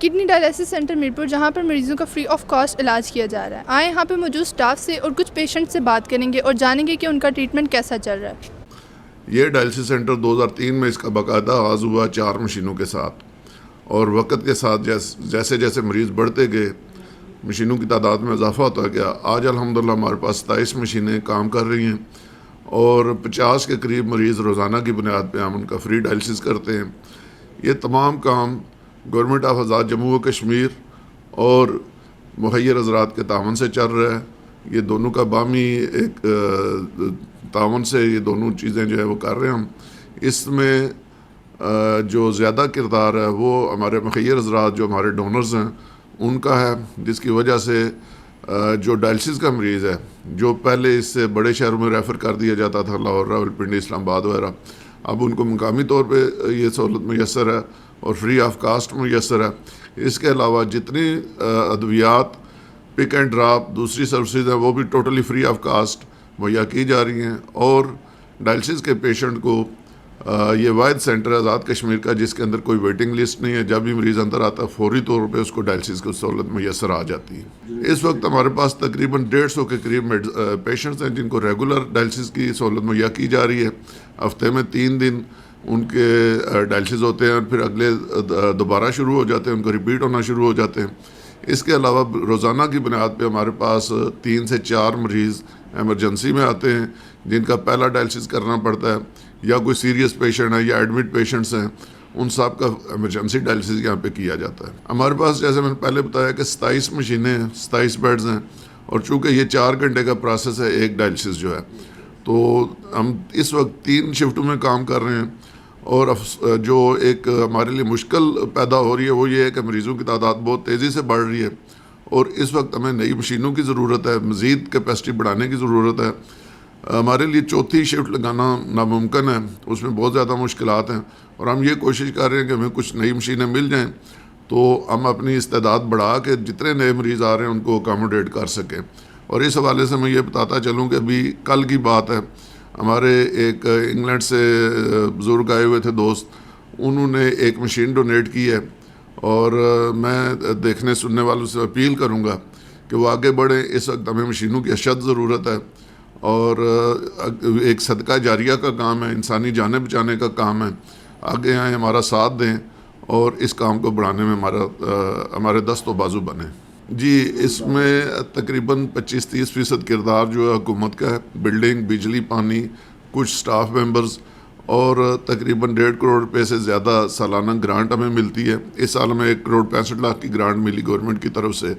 Kidney dialysis centre Mirpur جہاں پر مریضوں کا فری آف کاسٹ علاج کیا جا رہا ہے. آئے یہاں پہ موجود سٹاف سے اور کچھ پیشنٹ سے بات کریں گے اور جانیں گے کہ ان کا ٹریٹمنٹ کیسا چل رہا ہے. یہ ڈائلسس سینٹر 2003 میں اس کا باقاعدہ آغاز ہوا 4 مشینوں کے ساتھ، اور وقت کے ساتھ جیسے جیسے مریض بڑھتے گئے مشینوں کی تعداد میں اضافہ ہوتا گیا. آج الحمدللہ ہمارے پاس 27 مشینیں کام کر رہی ہیں اور 50 کے قریب مریض روزانہ کی بنیاد پہ ہم ان کا فری ڈائلسس کرتے ہیں. یہ تمام کام گورنمنٹ آف آزاد جموں و کشمیر اور مخیر حضرات کے تعاون سے چل رہا ہے. یہ دونوں کا باہمی ایک تعاون سے یہ دونوں چیزیں جو ہے وہ کر رہے ہیں. ہم اس میں جو زیادہ کردار ہے وہ ہمارے مخیر حضرات جو ہمارے ڈونرز ہیں ان کا ہے، جس کی وجہ سے جو ڈائلسس کا مریض ہے جو پہلے اس سے بڑے شہروں میں ریفر کر دیا جاتا تھا، لاہور، راولپنڈی، اسلام آباد وغیرہ، اب ان کو مقامی طور پہ یہ سہولت میسر ہے اور فری آف کاسٹ میسر ہے. اس کے علاوہ جتنی ادویات پک اینڈ ڈراپ دوسری سروسز ہیں وہ بھی ٹوٹلی فری آف کاسٹ مہیا کی جا رہی ہیں. اور ڈائلسس کے پیشنٹ کو یہ واحد سینٹر ہے آزاد کشمیر کا جس کے اندر کوئی ویٹنگ لسٹ نہیں ہے. جب بھی مریض اندر آتا ہے فوری طور پہ اس کو ڈائلسس کی سہولت میسر آ جاتی ہے. اس وقت ہمارے پاس تقریباً 150 کے قریب پیشنٹس ہیں جن کو ریگولر ڈائلسس کی سہولت مہیا کی جا رہی ہے. ہفتے میں 3 دن ان کے ڈائلسس ہوتے ہیں اور پھر اگلے دوبارہ شروع ہو جاتے ہیں، ان کو ریپیٹ ہونا شروع ہو جاتے ہیں. اس کے علاوہ روزانہ کی بنیاد پہ ہمارے پاس 3 سے 4 مریض ایمرجنسی میں آتے ہیں جن کا پہلا ڈائلسس کرنا پڑتا ہے، یا کوئی سیریس پیشنٹ ہے یا ایڈمٹ پیشنٹس ہیں، ان سب کا ایمرجنسی ڈائلسس یہاں پہ کیا جاتا ہے. ہمارے پاس جیسے میں نے پہلے بتایا کہ 27 مشینیں ہیں، 27 بیڈز ہیں، اور چونکہ یہ 4 گھنٹے کا پروسیس ہے ایک ڈائلسس جو ہے، تو ہم اس وقت 3 شفٹوں میں کام کر رہے ہیں. اور جو ایک ہمارے لیے مشکل پیدا ہو رہی ہے وہ یہ ہے کہ مریضوں کی تعداد بہت تیزی سے بڑھ رہی ہے اور اس وقت ہمیں نئی مشینوں کی ضرورت ہے، مزید کیپیسٹی بڑھانے کی ضرورت ہے. ہمارے لیے 4تھی شفٹ لگانا ناممکن ہے، اس میں بہت زیادہ مشکلات ہیں، اور ہم یہ کوشش کر رہے ہیں کہ ہمیں کچھ نئی مشینیں مل جائیں تو ہم اپنی استعداد بڑھا کے جتنے نئے مریض آ رہے ہیں ان کو اکاموڈیٹ کر سکیں. اور اس حوالے سے میں یہ بتاتا چلوں کہ ابھی کل کی بات ہے، ہمارے ایک انگلینڈ سے بزرگ آئے ہوئے تھے دوست، انہوں نے ایک مشین ڈونیٹ کی ہے، اور میں دیکھنے سننے والوں سے اپیل کروں گا کہ وہ آگے بڑھیں. اس وقت ہمیں مشینوں کی اشد ضرورت ہے اور ایک صدقہ جاریہ کا کام ہے، انسانی جانیں بچانے کا کام ہے. آگے آئیں، ہمارا ساتھ دیں اور اس کام کو بڑھانے میں ہمارے دست و بازو بنیں. جی، اس میں تقریباً 25-30% کردار جو ہے حکومت کا ہے، بلڈنگ، بجلی، پانی، کچھ سٹاف ممبرز، اور تقریباً 1.5 کروڑ روپے سے زیادہ سالانہ گرانٹ ہمیں ملتی ہے. اس سال ہمیں 1 کروڑ 65 لاکھ کی گرانٹ ملی گورنمنٹ کی طرف سے.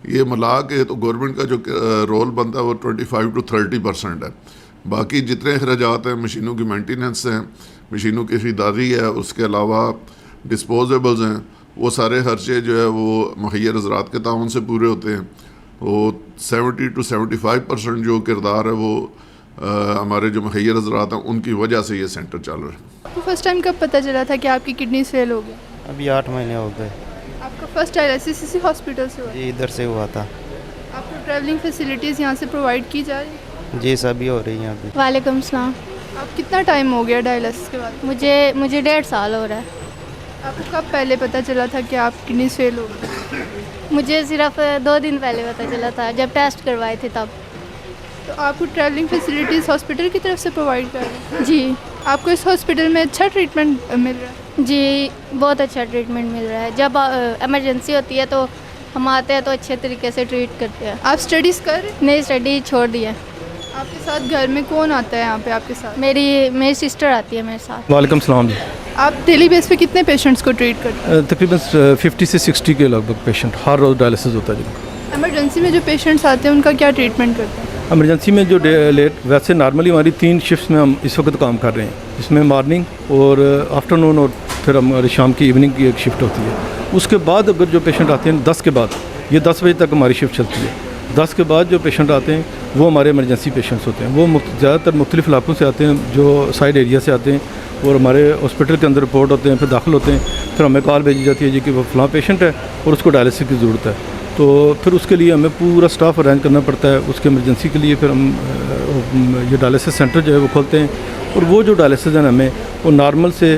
یہ ملا کے تو گورنمنٹ کا جو رول بنتا ہے وہ 25 to 30% ہے. باقی جتنے اخراجات ہیں، مشینوں کی مینٹیننس ہیں، مشینوں کی خریداری ہے، اس کے علاوہ ڈسپوزیبلز ہیں، وہ سارے خرچے جو ہے وہ مخیر حضرات کے تعاون سے پورے ہوتے ہیں. وہ 70 to 75% جو کردار ہے وہ ہمارے جو مخیر حضرات ہیں ان کی وجہ سے یہ سینٹر چل رہا ہے. آپ کو فرسٹ ٹائم کب پتہ چلا تھا کہ آپ کی کڈنی فیل ہو گئی؟ ابھی 8 مہینے ہو گئے. آپ کا فرسٹ ڈائلسس اسی ہاسپٹل سے ہوا؟ جی، ادھر سے ہوا تھا. آپ کو ٹریولنگ فیسلٹیز یہاں سے پرووائڈ کی جا رہی ہیں؟ جی، سبھی ہو رہی ہیں ابھی. وعلیکم السلام. آپ کتنا ٹائم ہو گیا ڈائلسس کے بعد؟ مجھے 1.5 سال ہو رہا ہے. آپ کو کب پہلے پتہ چلا تھا کہ آپ کڈنی فیل ہو گئی؟ مجھے صرف 2 دن پہلے پتہ چلا تھا جب ٹیسٹ کروائے تھے تب. تو آپ کو ٹریولنگ فیسلٹیز ہاسپٹل کی طرف سے پرووائڈ کر رہی ہیں؟ جی. آپ کو اس ہاسپٹل میں اچھا ٹریٹمنٹ مل رہا ہے؟ جی، بہت اچھا ٹریٹمنٹ مل رہا ہے. جب ایمرجنسی ہوتی ہے تو ہم آتے ہیں تو اچھے طریقے سے ٹریٹ کرتے ہیں. آپ اسٹڈیز کر رہے ہیں؟ نئی اسٹڈی چھوڑ دی ہے. آپ کے ساتھ گھر میں کون آتا ہے یہاں پہ آپ کے ساتھ؟ میری سسٹر آتی ہے میرے ساتھ. وعلیکم السلام. جی، آپ ڈیلی بیس پہ کتنے پیشنٹس کو ٹریٹ کرتے ہیں؟ تقریباً 50 سے 60 کے لگ بھگ پیشنٹ ہر روز ڈائلسس ہوتا ہے جن کا. ایمرجنسی میں جو پیشنٹس آتے ہیں ان کا کیا ٹریٹمنٹ کرتے ہیں؟ ایمرجنسی میں جو ویسے نارملی ہماری 3 شفٹس میں ہم اس وقت کام کر رہے ہیں، جس میں مارننگ اور آفٹرنون اور پھر ہماری شام کی ایوننگ کی ایک شفٹ ہوتی ہے. اس کے بعد اگر جو پیشنٹ آتے ہیں 10 کے بعد، یہ 10 بجے تک ہماری شفٹ چلتی ہے. 10 کے بعد جو پیشنٹ آتے ہیں وہ ہمارے ایمرجنسی پیشنٹس ہوتے ہیں. وہ زیادہ تر مختلف علاقوں سے آتے ہیں، جو سائڈ ایریا سے آتے ہیں، اور ہمارے ہاسپٹل کے اندر رپورٹ ہوتے ہیں، پھر داخل ہوتے ہیں. پھر ہمیں کال بھیجی جاتی ہے جی کہ وہ فلاں پیشنٹ ہے اور اس کو ڈائلسس کی ضرورت ہے. تو پھر اس کے لیے ہمیں پورا سٹاف ارینج کرنا پڑتا ہے. اس کے ایمرجنسی کے لیے پھر ہم یہ ڈائلسس سینٹر جو ہے وہ کھولتے ہیں، اور وہ جو ڈائلسس ہے ہمیں وہ نارمل سے